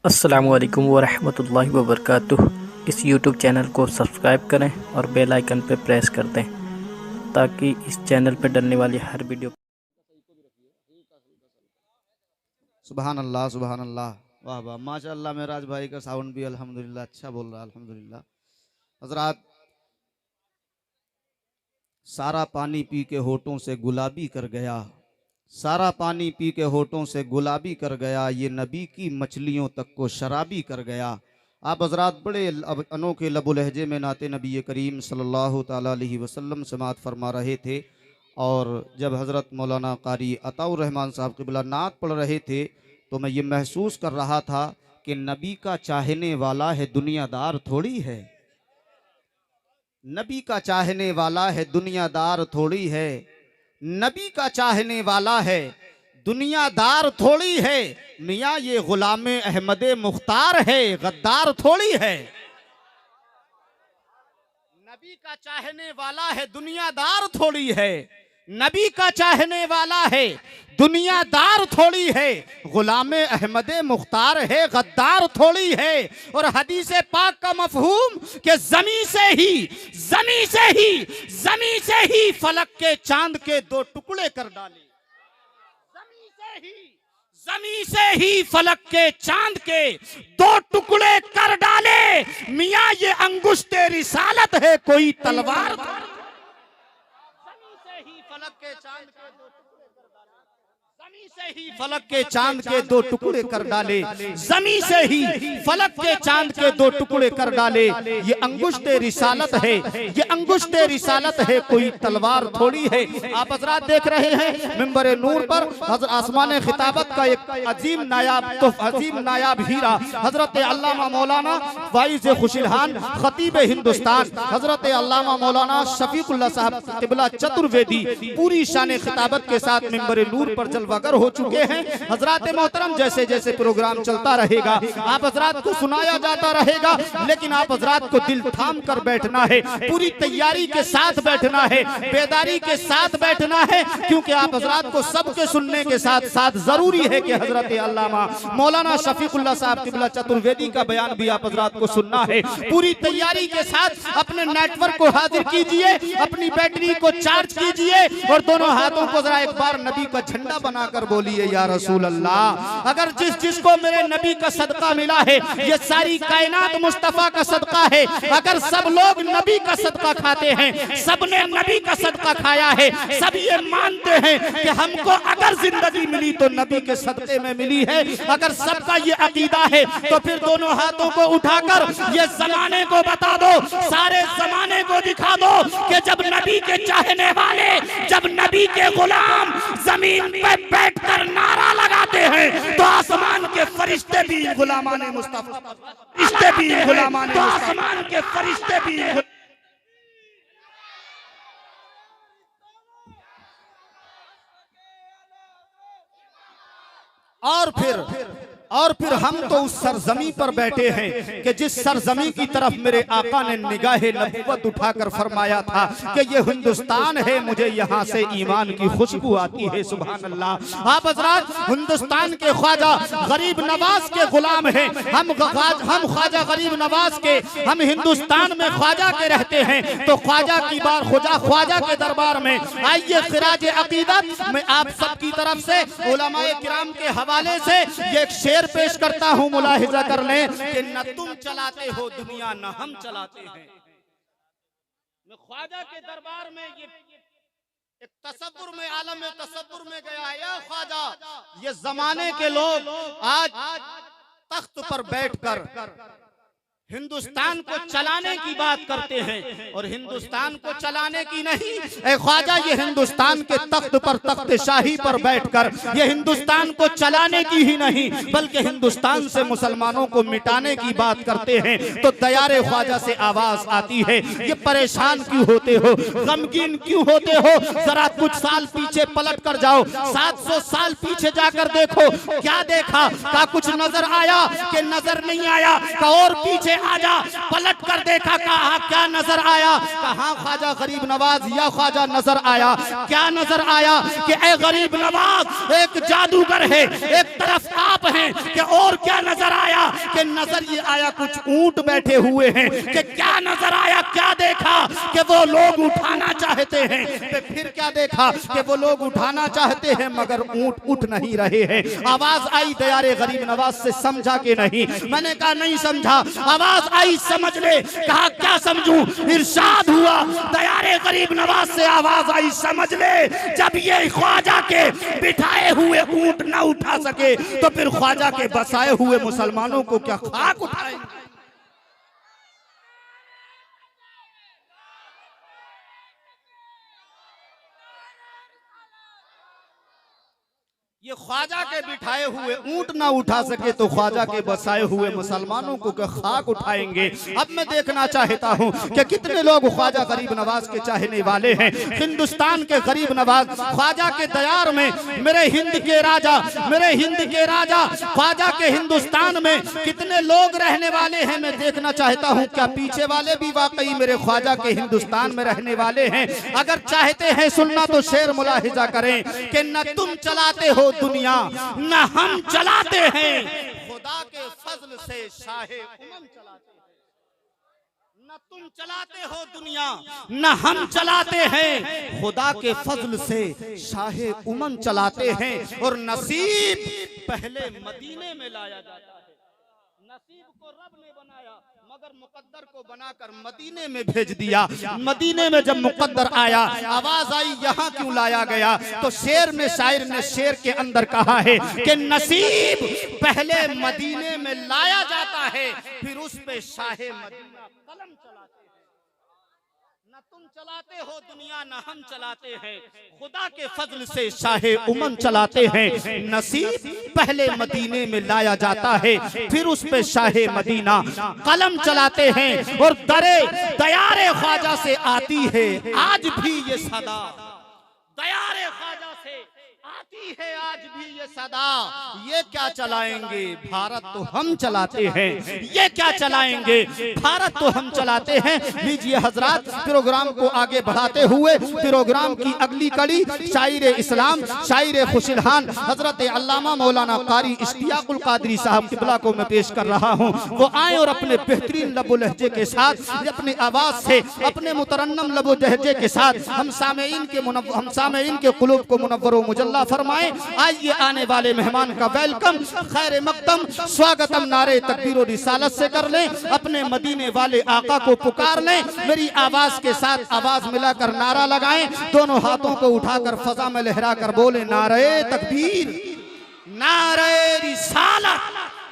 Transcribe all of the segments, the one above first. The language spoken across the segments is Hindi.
अस्सलामुअलैकुम वरहमतुल्लाहि वबरकातुह। इस यूट्यूब चैनल को सब्सक्राइब करें और बेल आइकन पर प्रेस कर दें ताकि इस चैनल पर डलने वाली हर वीडियो। सुबहान अल्लाह सुबहान अल्लाह। वाह वाह माशाअल्लाह। मेराज भाई का साउंड भी अल्हम्दुलिल्लाह अच्छा बोल रहा है अल्हम्दुलिल्लाह। हजरात, सारा पानी पी के होठों से गुलाबी कर गया, सारा पानी पी के होठों से गुलाबी कर गया, ये नबी की मछलियों तक को शराबी कर गया। आप हजरात बड़े अनोखे लबो लहजे में नाते नबी करीम सल्लल्लाहु ताला अलैहि वसल्लम समात फरमा रहे थे। और जब हज़रत मौलाना कारी अताउर रहमान साहब क़िबला नात पढ़ रहे थे तो मैं ये महसूस कर रहा था कि नबी का चाहने वाला है दुनियादार थोड़ी है, नबी का चाहने वाला है दुनियादार थोड़ी है, नबी का चाहने वाला है दुनियादार थोड़ी है। मियाँ ये गुलामे अहमदे मुख्तार है, गद्दार थोड़ी है। नबी का चाहने वाला है दुनियादार थोड़ी है, नबी का चाहने वाला है दुनियादार थोड़ी है। गुलामे अहमदे मुख्तार है, गद्दार थोड़ी है। और हदीस पाक का मफहूम कि जमी से ही फलक के चांद के दो टुकड़े कर डाले, जमी से ही फलक के चांद के दो टुकड़े कर डाले। मियाँ ये अंगुश्ते रिसालत है कोई तलवार। जमी से ही फलक के चांद के दो टुकड़े कर डाले, जमी से ही फलक के चांद के दो टुकड़े कर डाले, जमी से ही फलक के चांद के दो टुकड़े कर डाले। ये अंगुश्ते रिसालत है, ये अंगुश्ते रिसालत है कोई तलवार थोड़ी है। आप हजरात देख रहे हैं मिंबर नूर पर आसमान खिताबत का एक अजीम नायाब हीरा हजरत अल्लामा मौलाना वाइज खुशिलहान खतीब हिंदुस्तान हजरत अल्लामा मौलाना शफीकुल्लाह साहब क़िबला चतुर्वेदी पूरी शान खिताबत के साथ मिंबर नूर पर जलवागर हो चुके हैं। हजरात मोहतरम, जैसे जैसे प्रोग्राम चलता रहेगा आप हजरात को सुनाया जाता रहेगा, लेकिन आप हजरात को दिल थाम कर बैठना है, पूरी तैयारी के साथ बैठना है, बेदारी के साथ बैठना है, क्योंकि आप हजरात को सबके सुनने के साथ साथ जरूरी है कि हजरत अल्लामा मौलाना शफीकुल्लाह साहब क़िबला चतुर्वेदी का बयान भी आप हजरात को सुनना है। पूरी तैयारी के साथ अपने नेटवर्क को हाजिर कीजिए, अपनी बैटरी को चार्ज कीजिए और दोनों हाथों को जरा एक बार नबी का झंडा बनाकर बोलिए या रसूल अल्लाह। अगर जिसको मेरे नबी का सदका मिला है, ये सारी कायनात मुस्तफा का सदका है। अगर सब लोग नबी का सदका खाते हैं, सबने नबी का सदका खाया है, सब ये मानते हैं कि हमको अगर जिंदगी मिली तो नबी के सदके में मिली है, अगर सबका ये अकीदा है तो फिर दोनों हाथों को उठाकर ये जमाने को बता दो, सारे जमाने को दिखा दो कि जब नबी के चाहने वाले, जब नबी के गुलाम जमीन पे बैठकर नारा लगाते हैं तो आसमान के फरिश्ते भी गुलामाने मुस्तफा, फरिश्ते भी गुलामाने, तो आसमान के फरिश्ते भी। और फिर हम तो उस सरजमी पर बैठे हैं कि जिस सरजमी की तरफ मेरे आका ने निगाहे नबुवत उठाकर फरमाया था कि ये हिंदुस्तान है, मुझे यहाँ से ईमान की खुशबू आती है। सुभान अल्लाह। आप हजरात हिंदुस्तान के ख्वाजा गरीब नवाज के गुलाम हैं, हम ख्वाजा गरीब नवाज के, हम हिंदुस्तान में ख्वाजा के रहते हैं, तो ख्वाजा की बार ख्वाजा के दरबार में आइए खिराज अकीदत में आप सबकी तरफ से उलमाए किराम के हवाले से ये एक शेर पेश करता हूं, मुलाहिजा कर लें कि न तुम चलाते हो दुनिया न हम चलाते हैं। मैं ख्वाजा के दरबार में ये एक तसव्वुर में, आलम में तसव्वुर में गया है। या ख्वाजा, ये जमाने के लोग आज तख्त पर बैठकर हिंदुस्तान को चलाने की बात करते हैं और हिंदुस्तान को चलाने की नहीं, ए ख्वाजा ये हिंदुस्तान के तख्त पर, तख्त शाही पर बैठकर ये हिंदुस्तान को चलाने की ही नहीं बल्कि हिंदुस्तान से मुसलमानों को मिटाने की बात करते हैं। तो दयारे ख्वाजा से आवाज आती है, ये परेशान क्यों होते हो, गमगीन क्यों होते हो? जरा कुछ साल पीछे पलट कर जाओ, 700 साल पीछे जाकर देखो, क्या देखा? का कुछ नजर आया कि नजर नहीं आया? का और पीछे आजा, पलट कर देखा, कहा क्या नजर आया? कहा ख्वाजा गरीब नवाज या ख्वाजा नजर आया। क्या नजर आया? कि ए गरीब नवाज एक जादूगर है, एक तरफ आप हैं, कि और क्या नजर आया? कि नजर ये आया कुछ ऊंट बैठे हुए हैं। कि क्या नजर आया? क्या देखा? कि वो लोग उठाना चाहते हैं। फिर क्या देखा? कि वो लोग उठाना चाहते हैं मगर ऊंट उठ नहीं रहे हैं। आवाज आई दयारे गरीब नवाज से, समझा कि नहीं? मैंने कहा नहीं समझा। आवाज आई समझ ले। कहा क्या समझूं? इरशाद हुआ दयारे गरीब नवाज से, आवाज आई समझ ले, जब ये ख्वाजा के बिठाए हुए ऊंट ना उठा सके तो फिर ख्वाजा के बसाए हुए मुसलमानों को क्या खाक उठाएंगे? ये ख्वाजा के बिठाए हुए ऊंट ना उठा सके तो ख्वाजा के बसाए हुए मुसलमानों को क्या खाक उठाएंगे? अब मैं देखना चाहता हूं कि कितने लोग ख्वाजा गरीब नवाज के चाहने वाले हैं। हिंदुस्तान के गरीब नवाज, ख्वाजा के दयार में, मेरे हिंद के राजा, मेरे हिंद के राजा ख्वाजा के हिंदुस्तान में कितने लोग रहने वाले हैं मैं देखना चाहता हूं। क्या पीछे वाले भी वाकई मेरे ख्वाजा के हिंदुस्तान में रहने वाले हैं? अगर चाहते हैं सुनना तो शेर मुलाहिजा करें कि न तुम चलाते हो दुनिया न हम चलाते हैं, खुदा के फजल से शाहे उमम चलाते हैं। न तुम चलाते हो दुनिया न हम चलाते हैं, खुदा के फजल से शाहे उमम चलाते हैं। और नसीब पहले मदीने में लाया जाता है। नसीब को रब ने बनाया मगर मुकद्दर को बनाकर मदीने में भेज दिया। मदीने में जब मुकद्दर आया, आवाज आई यहाँ क्यों लाया गया? तो शेर में, शायर ने शेर के अंदर कहा है कि नसीब पहले मदीने में लाया जाता है, फिर उस पे शाहे मदीना कलम चलाते हैं। न तुम चलाते हो दुनिया न हम चलाते हैं, खुदा के फजल से शाहे उमम चलाते हैं। नसीब पहले मदीने में लाया जाता है, फिर उस पे शाहे मदीना कलम चलाते हैं। और दयारे ख्वाजा से आती है आज भी ये सदा, दयारे ख्वाजा से आती है आज भी ये सदा। ये क्या चलाएंगे? भारत तो हम चलाते हैं। ये क्या चलाएंगे? भारत तो हम चलाते हैं। लीजिए हजरात, प्रोग्राम को आगे बढ़ाते हुए प्रोग्राम की अगली कड़ी शायर इस्लाम, शायर खुशिलहान हजरत अल्लामा मौलाना कारी इश्तियाकुल कादरी साहब किबला को मैं पेश कर रहा हूँ। वो आए और अपने बेहतरीन लबो लहजे के साथ, अपनी आवाज से, अपने मुतरन्नम लबो लहजे के साथ हम सामेईन के कुलूब को मुनव्वर व मुजल्ला फरमाए। आइए आने वाले मेहमान का वेलकम, खैर मकदम, स्वागतम नारे तकबीर और रिसालत से कर लें। अपने मदीने वाले आका को पुकार लें। मेरी आवाज के साथ आवाज मिलाकर नारा लगाएं। दोनों हाथों को उठाकर फजा में लहरा कर बोले नारे तकबीर, नारे रिसालत,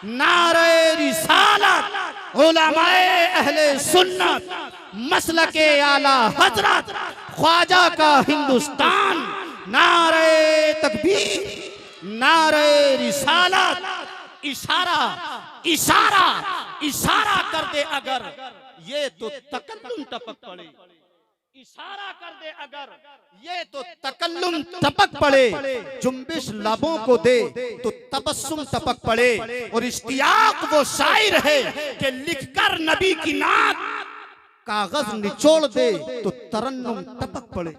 नारे रिसालत। उलमाए अहले सुन्नत, मसलके आला हजरत, ख्वाजा का हिंदुस्तान। नारे तकबीर, नारे रिसालत। इशारा इशारा इशारा कर दे अगर ये तो तकल्लुम टपक पड़े, इशारा कर दे अगर ये तो तकल्लुम टपक पड़े। जुम्बिश लबों को दे तो तबस्सुम टपक पड़े। और इश्तियाक वो शायर है कि लिखकर नबी की नात कागज निचोड़ दे तो तरन्नुम टपक पड़े।